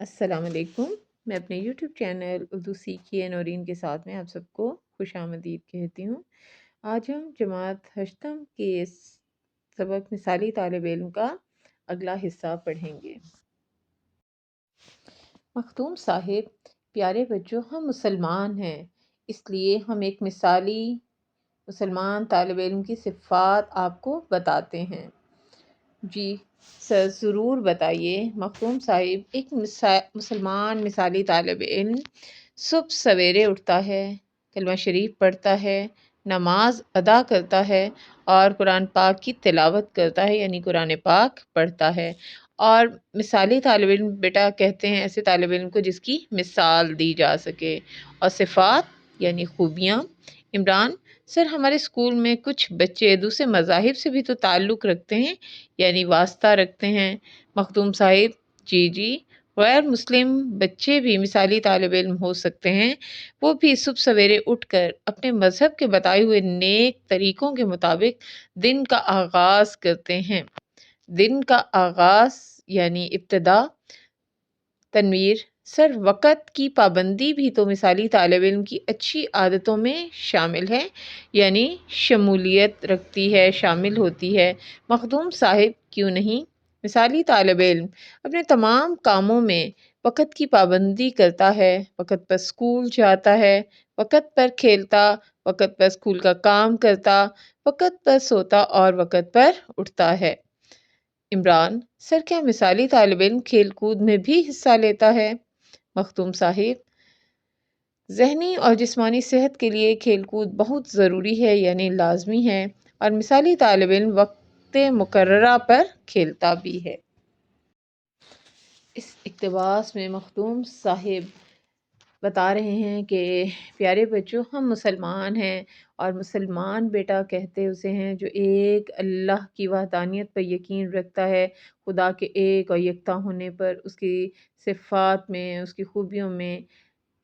السلام علیکم۔ میں اپنے یوٹیوب چینل اردو سیکھیے نورین کے ساتھ میں آپ سب کو خوش آمدید کہتی ہوں۔ آج ہم جماعت ہشتم کے سبق مثالی طالب علم کا اگلا حصہ پڑھیں گے۔ مختوم صاحب: پیارے بچوں، ہم مسلمان ہیں، اس لیے ہم ایک مثالی مسلمان طالب علم کی صفات آپ کو بتاتے ہیں۔ جی سر، ضرور بتائیے۔ مختوم صاحب: ایک مسلمان مثالی طالب علم صبح سویرے اٹھتا ہے، کلمہ شریف پڑھتا ہے، نماز ادا کرتا ہے اور قرآن پاک کی تلاوت کرتا ہے، یعنی قرآن پاک پڑھتا ہے۔ اور مثالی طالب علم بیٹا کہتے ہیں ایسے طالب علم کو جس کی مثال دی جا سکے۔ اور صفات یعنی خوبیاں: عمران: سر، ہمارے اسکول میں کچھ بچے دوسرے مذاہب سے بھی تو تعلق رکھتے ہیں، یعنی واسطہ رکھتے ہیں۔ مختوم صاحب: جی، غیر مسلم بچے بھی مثالی طالب علم ہو سکتے ہیں، وہ بھی صبح سویرے اٹھ کر اپنے مذہب کے بتائے ہوئے نیک طریقوں کے مطابق دن کا آغاز کرتے ہیں۔ دن کا آغاز یعنی ابتدا۔ تنویر: سر، وقت کی پابندی بھی تو مثالی طالب علم کی اچھی عادتوں میں شامل ہے، یعنی شمولیت رکھتی ہے، شامل ہوتی ہے۔ مخدوم صاحب: کیوں نہیں؟ مثالی طالب علم اپنے تمام کاموں میں وقت کی پابندی کرتا ہے، وقت پر اسکول جاتا ہے، وقت پر کھیلتا، وقت پر اسکول کا کام کرتا، وقت پر سوتا اور وقت پر اٹھتا ہے۔ عمران: سر، کیا مثالی طالب علم کھیل کود میں بھی حصہ لیتا ہے؟ مختوم صاحب: ذہنی اور جسمانی صحت کے لیے کھیل کود بہت ضروری ہے، یعنی لازمی ہے، اور مثالی طالب علم وقت مقررہ پر کھیلتا بھی ہے۔ اس اقتباس میں مختوم صاحب بتا رہے ہیں کہ پیارے بچوں، ہم مسلمان ہیں، اور مسلمان بیٹا کہتے اسے ہیں جو ایک اللہ کی وحدانیت پر یقین رکھتا ہے، خدا کے ایک اور یکتا ہونے پر، اس کی صفات میں، اس کی خوبیوں میں،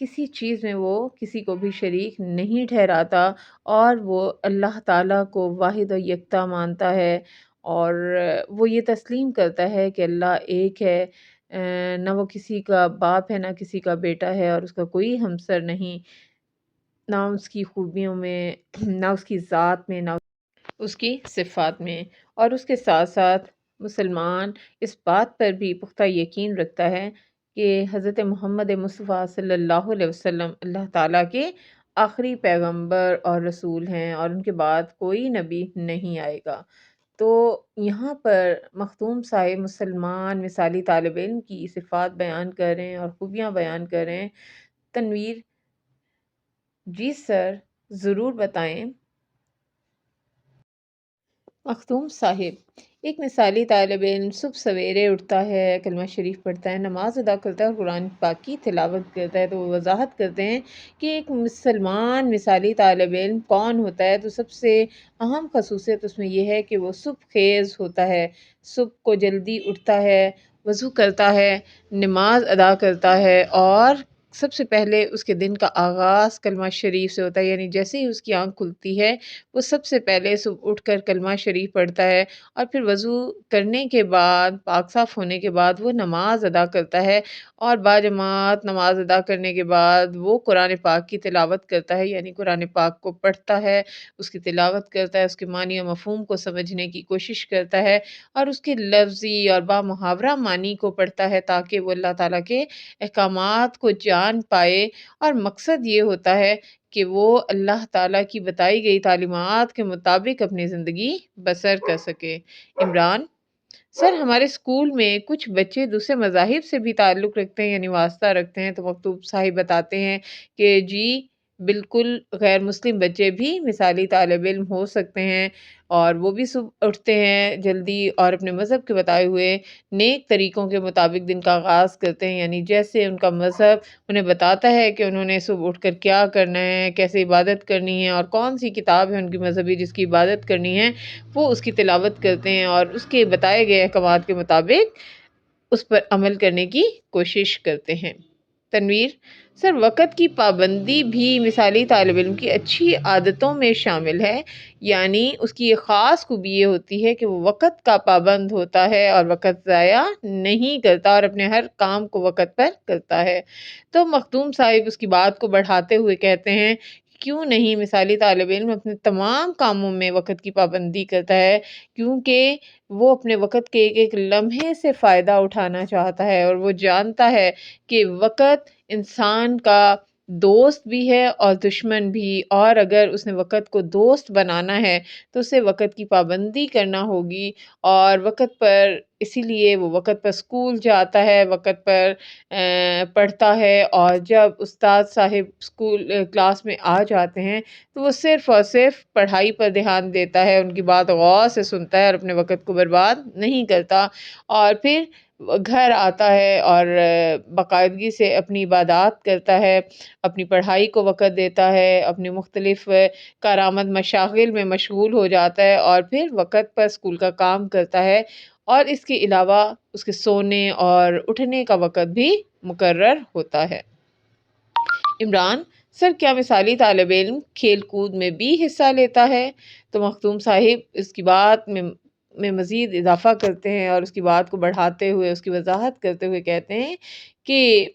کسی چیز میں وہ کسی کو بھی شریک نہیں ٹھہراتا، اور وہ اللہ تعالیٰ کو واحد و یکتا مانتا ہے، اور وہ یہ تسلیم کرتا ہے کہ اللہ ایک ہے، نہ وہ کسی کا باپ ہے، نہ کسی کا بیٹا ہے، اور اس کا کوئی ہمسر نہیں، نہ اس کی خوبیوں میں، نہ اس کی ذات میں، نہ اس کی صفات میں۔ اور اس کے ساتھ ساتھ مسلمان اس بات پر بھی پختہ یقین رکھتا ہے کہ حضرت محمد مصطفیٰ صلی اللہ علیہ وسلم اللہ تعالیٰ کے آخری پیغمبر اور رسول ہیں، اور ان کے بعد کوئی نبی نہیں آئے گا۔ تو یہاں پر مختوم صاحب مسلمان مثالی طالب علم کی صفات بیان کر رہے ہیں اور خوبیاں بیان کر رہے ہیں۔ تنویر: جی سر، ضرور بتائیں۔ مختوم صاحب: ایک مثالی طالب علم صبح سویرے اٹھتا ہے، کلمہ شریف پڑھتا ہے، نماز ادا کرتا ہے اور قرآن پاک کی تلاوت کرتا ہے۔ تو وہ وضاحت کرتے ہیں کہ ایک مسلمان مثالی طالب علم کون ہوتا ہے، تو سب سے اہم خصوصیت اس میں یہ ہے کہ وہ صبح خیز ہوتا ہے، صبح کو جلدی اٹھتا ہے، وضو کرتا ہے، نماز ادا کرتا ہے، اور سب سے پہلے اس کے دن کا آغاز کلمہ شریف سے ہوتا ہے، یعنی جیسے ہی اس کی آنکھ کھلتی ہے وہ سب سے پہلے صبح اٹھ کر کلمہ شریف پڑھتا ہے، اور پھر وضو کرنے کے بعد، پاک صاف ہونے کے بعد وہ نماز ادا کرتا ہے، اور باجماعت نماز ادا کرنے کے بعد وہ قرآن پاک کی تلاوت کرتا ہے، یعنی قرآن پاک کو پڑھتا ہے، اس کی تلاوت کرتا ہے، اس کے معنی و مفہوم کو سمجھنے کی کوشش کرتا ہے، اور اس کے لفظی اور بامحاورہ معنی کو پڑھتا ہے تاکہ وہ اللہ تعالیٰ کے احکامات کو جان پائے، اور مقصد یہ ہوتا ہے کہ وہ اللہ تعالیٰ کی بتائی گئی تعلیمات کے مطابق اپنی زندگی بسر کر سکے۔ عمران: سر، ہمارے اسکول میں کچھ بچے دوسرے مذاہب سے بھی تعلق رکھتے ہیں، یعنی واسطہ رکھتے ہیں۔ تو مکتوب صاحب بتاتے ہیں کہ جی بالکل، غیر مسلم بچے بھی مثالی طالب علم ہو سکتے ہیں، اور وہ بھی صبح اٹھتے ہیں جلدی اور اپنے مذہب کے بتائے ہوئے نیک طریقوں کے مطابق دن کا آغاز کرتے ہیں، یعنی جیسے ان کا مذہب انہیں بتاتا ہے کہ انہوں نے صبح اٹھ کر کیا کرنا ہے، کیسے عبادت کرنی ہے، اور کون سی کتاب ہے ان کی مذہبی جس کی عبادت کرنی ہے، وہ اس کی تلاوت کرتے ہیں اور اس کے بتائے گئے احکامات کے مطابق اس پر عمل کرنے کی کوشش کرتے ہیں۔ تنویر: سر، وقت کی پابندی بھی مثالی طالب علم کی اچھی عادتوں میں شامل ہے، یعنی اس کی ایک خاص خوبی یہ ہوتی ہے کہ وہ وقت کا پابند ہوتا ہے اور وقت ضائع نہیں کرتا اور اپنے ہر کام کو وقت پر کرتا ہے۔ تو مخدوم صاحب اس کی بات کو بڑھاتے ہوئے کہتے ہیں، کیوں نہیں مثالی طالب علم اپنے تمام کاموں میں وقت کی پابندی کرتا ہے، کیونکہ وہ اپنے وقت کے ایک ایک لمحے سے فائدہ اٹھانا چاہتا ہے اور وہ جانتا ہے کہ وقت انسان کا دوست بھی ہے اور دشمن بھی، اور اگر اس نے وقت کو دوست بنانا ہے تو اسے وقت کی پابندی کرنا ہوگی اور وقت پر، اسی لیے وہ وقت پر اسکول جاتا ہے، وقت پر پڑھتا ہے، اور جب استاد صاحب اسکول کلاس میں آ جاتے ہیں تو وہ صرف اور صرف پڑھائی پر دھیان دیتا ہے، ان کی بات غور سے سنتا ہے اور اپنے وقت کو برباد نہیں کرتا، اور پھر گھر آتا ہے اور باقاعدگی سے اپنی عبادات کرتا ہے، اپنی پڑھائی کو وقت دیتا ہے، اپنی مختلف کارآمد مشاغل میں مشغول ہو جاتا ہے اور پھر وقت پر اسکول کا کام کرتا ہے، اور اس کے علاوہ اس کے سونے اور اٹھنے کا وقت بھی مقرر ہوتا ہے۔ عمران: سر، کیا مثالی طالب علم کھیل کود میں بھی حصہ لیتا ہے؟ تو مختوم صاحب اس کی بات میں مزید اضافہ کرتے ہیں اور اس کی بات کو بڑھاتے ہوئے، اس کی وضاحت کرتے ہوئے کہتے ہیں کہ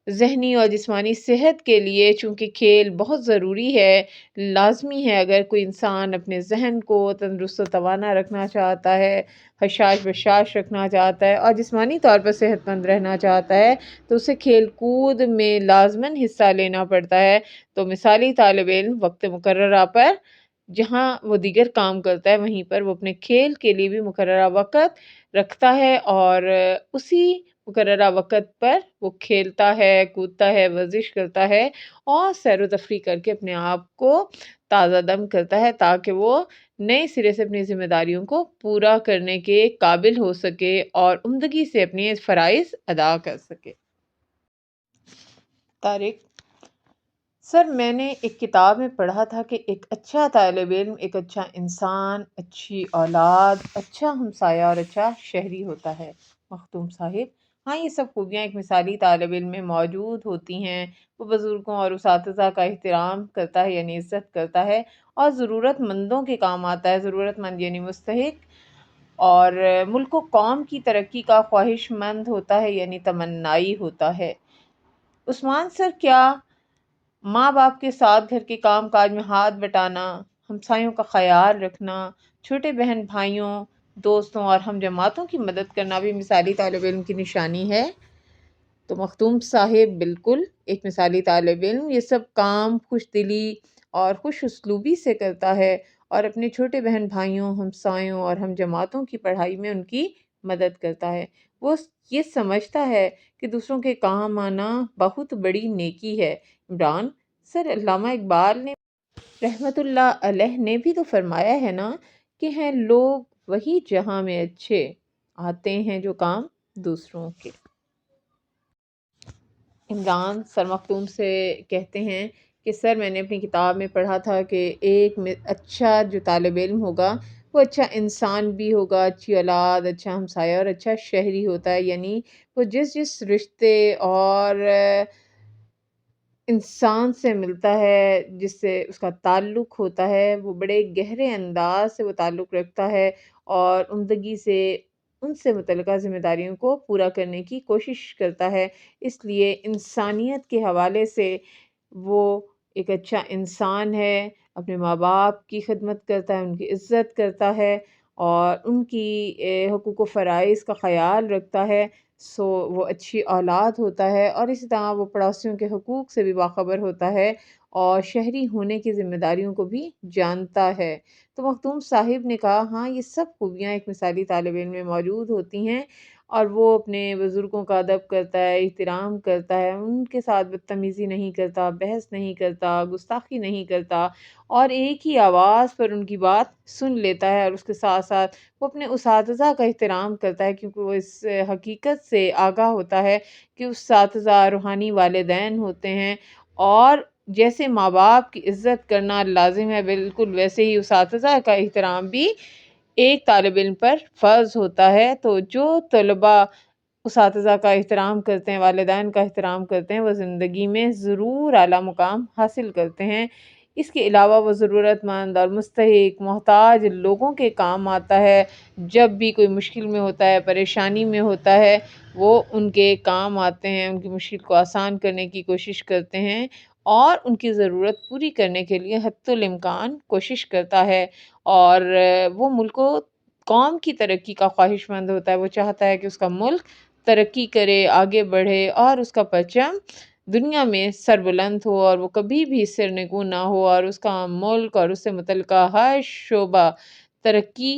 ذہنی اور جسمانی صحت کے لیے چونکہ کھیل بہت ضروری ہے، لازمی ہے، اگر کوئی انسان اپنے ذہن کو تندرست و توانا رکھنا چاہتا ہے، حشاش بشاش رکھنا چاہتا ہے اور جسمانی طور پر صحت مند رہنا چاہتا ہے تو اسے کھیل کود میں لازماً حصہ لینا پڑتا ہے۔ تو مثالی طالب علم وقت مقررہ پر جہاں وہ دیگر کام کرتا ہے وہیں پر وہ اپنے کھیل کے لیے بھی مقررہ وقت رکھتا ہے اور اسی مقررہ وقت پر وہ کھیلتا ہے، کودتا ہے، ورزش کرتا ہے اور سیر و تفریح کر کے اپنے آپ کو تازہ دم کرتا ہے تاکہ وہ نئے سرے سے اپنی ذمہ داریوں کو پورا کرنے کے قابل ہو سکے اور عمدگی سے اپنے فرائض ادا کر سکے۔ طارق: سر، میں نے ایک کتاب میں پڑھا تھا کہ ایک اچھا طالب علم ایک اچھا انسان، اچھی اولاد، اچھا ہمسایہ اور اچھا شہری ہوتا ہے۔ مختوم صاحب: ہاں، یہ سب خوبیاں ایک مثالی طالب علم میں موجود ہوتی ہیں۔ وہ بزرگوں اور اساتذہ کا احترام کرتا ہے یعنی عزت کرتا ہے، اور ضرورت مندوں کے کام آتا ہے، ضرورت مند یعنی مستحق، اور ملک و قوم کی ترقی کا خواہش مند ہوتا ہے یعنی تمنائی ہوتا ہے۔ عثمان: سر، کیا ماں باپ کے ساتھ گھر کے کام کاج میں ہاتھ بٹانا، ہمسایوں کا خیال رکھنا، چھوٹے بہن بھائیوں، دوستوں اور ہم جماعتوں کی مدد کرنا بھی مثالی طالب علم کی نشانی ہے؟ تو مختوم صاحب: بالکل، ایک مثالی طالب علم یہ سب کام خوش دلی اور خوش اسلوبی سے کرتا ہے اور اپنے چھوٹے بہن بھائیوں، ہمسایوں اور ہم جماعتوں کی پڑھائی میں ان کی مدد کرتا ہے۔ وہ یہ سمجھتا ہے کہ دوسروں کے کام آنا بہت بڑی نیکی ہے۔ عمران: سر، علامہ اقبال نے رحمت اللہ علیہ نے بھی تو فرمایا ہے نا کہ ہیں لوگ وہی جہاں میں اچھے، آتے ہیں جو کام دوسروں کے۔ عمران سر مختوم سے کہتے ہیں کہ سر، میں نے اپنی کتاب میں پڑھا تھا کہ ایک اچھا جو طالب علم ہوگا وہ اچھا انسان بھی ہوگا، اچھی اولاد، اچھا ہمسایہ اور اچھا شہری ہوتا ہے، یعنی وہ جس جس رشتے اور انسان سے ملتا ہے، جس سے اس کا تعلق ہوتا ہے، وہ بڑے گہرے انداز سے وہ تعلق رکھتا ہے اور عمدگی سے ان سے متعلقہ ذمہ داریوں کو پورا کرنے کی کوشش کرتا ہے۔ اس لیے انسانیت کے حوالے سے وہ ایک اچھا انسان ہے، اپنے ماں باپ کی خدمت کرتا ہے، ان کی عزت کرتا ہے اور ان کی حقوق و فرائض کا خیال رکھتا ہے، سو وہ اچھی اولاد ہوتا ہے، اور اسی طرح وہ پڑوسیوں کے حقوق سے بھی باخبر ہوتا ہے اور شہری ہونے کی ذمہ داریوں کو بھی جانتا ہے۔ تو مختوم صاحب نے کہا، ہاں، یہ سب خوبیاں ایک مثالی طالب علم میں موجود ہوتی ہیں اور وہ اپنے بزرگوں کا ادب کرتا ہے، احترام کرتا ہے، ان کے ساتھ بدتمیزی نہیں کرتا، بحث نہیں کرتا، گستاخی نہیں کرتا اور ایک ہی آواز پر ان کی بات سن لیتا ہے، اور اس کے ساتھ ساتھ وہ اپنے اساتذہ کا احترام کرتا ہے کیونکہ وہ اس حقیقت سے آگاہ ہوتا ہے کہ اساتذہ روحانی والدین ہوتے ہیں، اور جیسے ماں باپ کی عزت کرنا لازم ہے بالکل ویسے ہی اساتذہ کا احترام بھی ایک طالب علم پر فرض ہوتا ہے۔ تو جو طلباء اساتذہ کا احترام کرتے ہیں، والدین کا احترام کرتے ہیں، وہ زندگی میں ضرور اعلیٰ مقام حاصل کرتے ہیں۔ اس کے علاوہ وہ ضرورت مند اور مستحق محتاج لوگوں کے کام آتا ہے۔ جب بھی کوئی مشکل میں ہوتا ہے، پریشانی میں ہوتا ہے، وہ ان کے کام آتے ہیں، ان کی مشکل کو آسان کرنے کی کوشش کرتے ہیں اور ان کی ضرورت پوری کرنے کے لیے حتی الامکان کوشش کرتا ہے۔ اور وہ ملک و قوم کی ترقی کا خواہش مند ہوتا ہے، وہ چاہتا ہے کہ اس کا ملک ترقی کرے، آگے بڑھے اور اس کا پرچم دنیا میں سربلند ہو اور وہ کبھی بھی سرنگوں نہ ہو اور اس کا ملک اور اس سے متعلقہ ہر شعبہ ترقی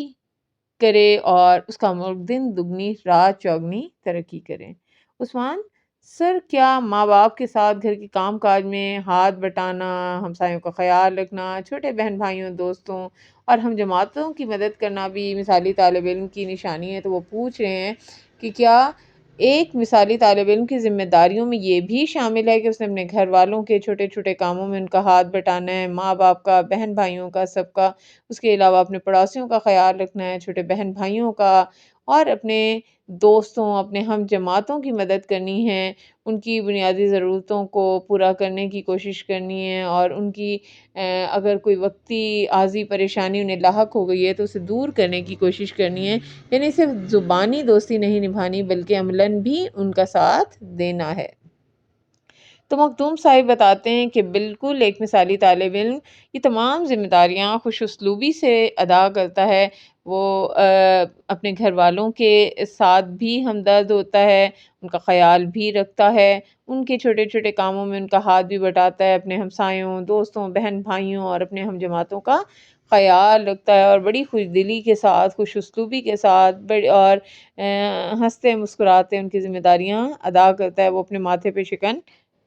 کرے اور اس کا ملک دن دگنی رات چوگنی ترقی کرے۔ عثمان سر، کیا ماں باپ کے ساتھ گھر کے کام کاج میں ہاتھ بٹانا، ہمسایوں کا خیال رکھنا، چھوٹے بہن بھائیوں دوستوں اور ہم جماعتوں کی مدد کرنا بھی مثالی طالب علم کی نشانی ہے؟ تو وہ پوچھ رہے ہیں کہ کیا ایک مثالی طالب علم کی ذمہ داریوں میں یہ بھی شامل ہے کہ اس نے اپنے گھر والوں کے چھوٹے چھوٹے کاموں میں ان کا ہاتھ بٹانا ہے، ماں باپ کا، بہن بھائیوں کا، سب کا، اس کے علاوہ اپنے پڑوسیوں کا خیال رکھنا ہے، چھوٹے بہن بھائیوں کا، اور اپنے دوستوں، اپنے ہم جماعتوں کی مدد کرنی ہے، ان کی بنیادی ضرورتوں کو پورا کرنے کی کوشش کرنی ہے اور ان کی اگر کوئی وقتی عارضی پریشانی انہیں لاحق ہو گئی ہے تو اسے دور کرنے کی کوشش کرنی ہے۔ یعنی صرف زبانی دوستی نہیں نبھانی بلکہ عملاً بھی ان کا ساتھ دینا ہے۔ تو مخدوم صاحب بتاتے ہیں کہ بالکل ایک مثالی طالب علم یہ تمام ذمہ داریاں خوش اسلوبی سے ادا کرتا ہے۔ وہ اپنے گھر والوں کے ساتھ بھی ہمدرد ہوتا ہے، ان کا خیال بھی رکھتا ہے، ان کے چھوٹے چھوٹے کاموں میں ان کا ہاتھ بھی بٹاتا ہے، اپنے ہمسایوں، دوستوں، بہن بھائیوں اور اپنے ہم جماعتوں کا خیال رکھتا ہے اور بڑی خوش دلی کے ساتھ، خوش اسلوبی کے ساتھ اور ہنستے مسکراتے ان کی ذمہ داریاں ادا کرتا ہے۔ وہ اپنے ماتھے پہ شکن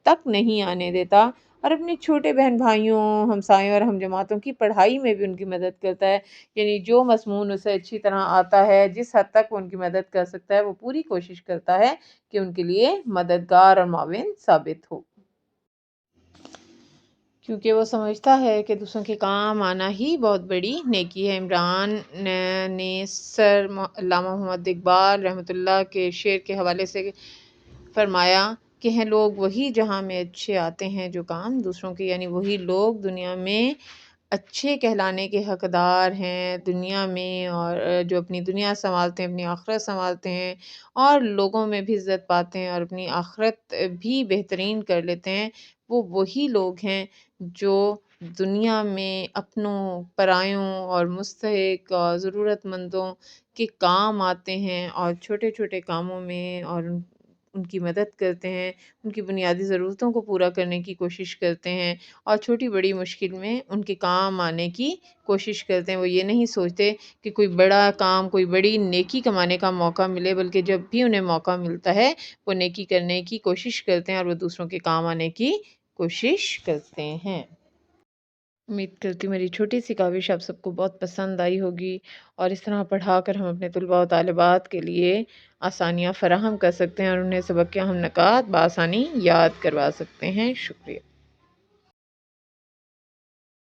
تک نہیں آنے دیتا اور اپنے چھوٹے بہن بھائیوں، ہمسایوں اور ہم جماعتوں کی پڑھائی میں بھی ان کی مدد کرتا ہے۔ یعنی جو مضمون اسے اچھی طرح آتا ہے، جس حد تک وہ ان کی مدد کر سکتا ہے، وہ پوری کوشش کرتا ہے کہ ان کے لیے مددگار اور معاون ثابت ہو، کیونکہ وہ سمجھتا ہے کہ دوسروں کے کام آنا ہی بہت بڑی نیکی ہے۔ عمران نے سر علامہ محمد اقبال رحمۃ اللہ کے شعر کے حوالے سے فرمایا کہ ہیں لوگ وہی جہاں میں اچھے آتے ہیں جو کام دوسروں کے، یعنی وہی لوگ دنیا میں اچھے کہلانے کے حقدار ہیں دنیا میں، اور جو اپنی دنیا سنبھالتے ہیں، اپنی آخرت سنبھالتے ہیں اور لوگوں میں بھی عزت پاتے ہیں اور اپنی آخرت بھی بہترین کر لیتے ہیں، وہ وہی لوگ ہیں جو دنیا میں اپنوں، پرایوں اور مستحق اور ضرورت مندوں کے کام آتے ہیں اور چھوٹے چھوٹے کاموں میں اور ان کی مدد کرتے ہیں، ان کی بنیادی ضرورتوں کو پورا کرنے کی کوشش کرتے ہیں اور چھوٹی بڑی مشکل میں ان کے کام آنے کی کوشش کرتے ہیں۔ وہ یہ نہیں سوچتے کہ کوئی بڑا کام، کوئی بڑی نیکی کمانے کا موقع ملے، بلکہ جب بھی انہیں موقع ملتا ہے وہ نیکی کرنے کی کوشش کرتے ہیں اور وہ دوسروں کے کام آنے کی کوشش کرتے ہیں۔ امید کرتی ہوں میری چھوٹی سی کاوش آپ سب کو بہت پسند آئی ہوگی اور اس طرح پڑھا کر ہم اپنے طلباء و طالبات کے لیے آسانیاں فراہم کر سکتے ہیں اور انہیں سبق کے اہم نکات بآسانی یاد کروا سکتے ہیں۔ شکریہ۔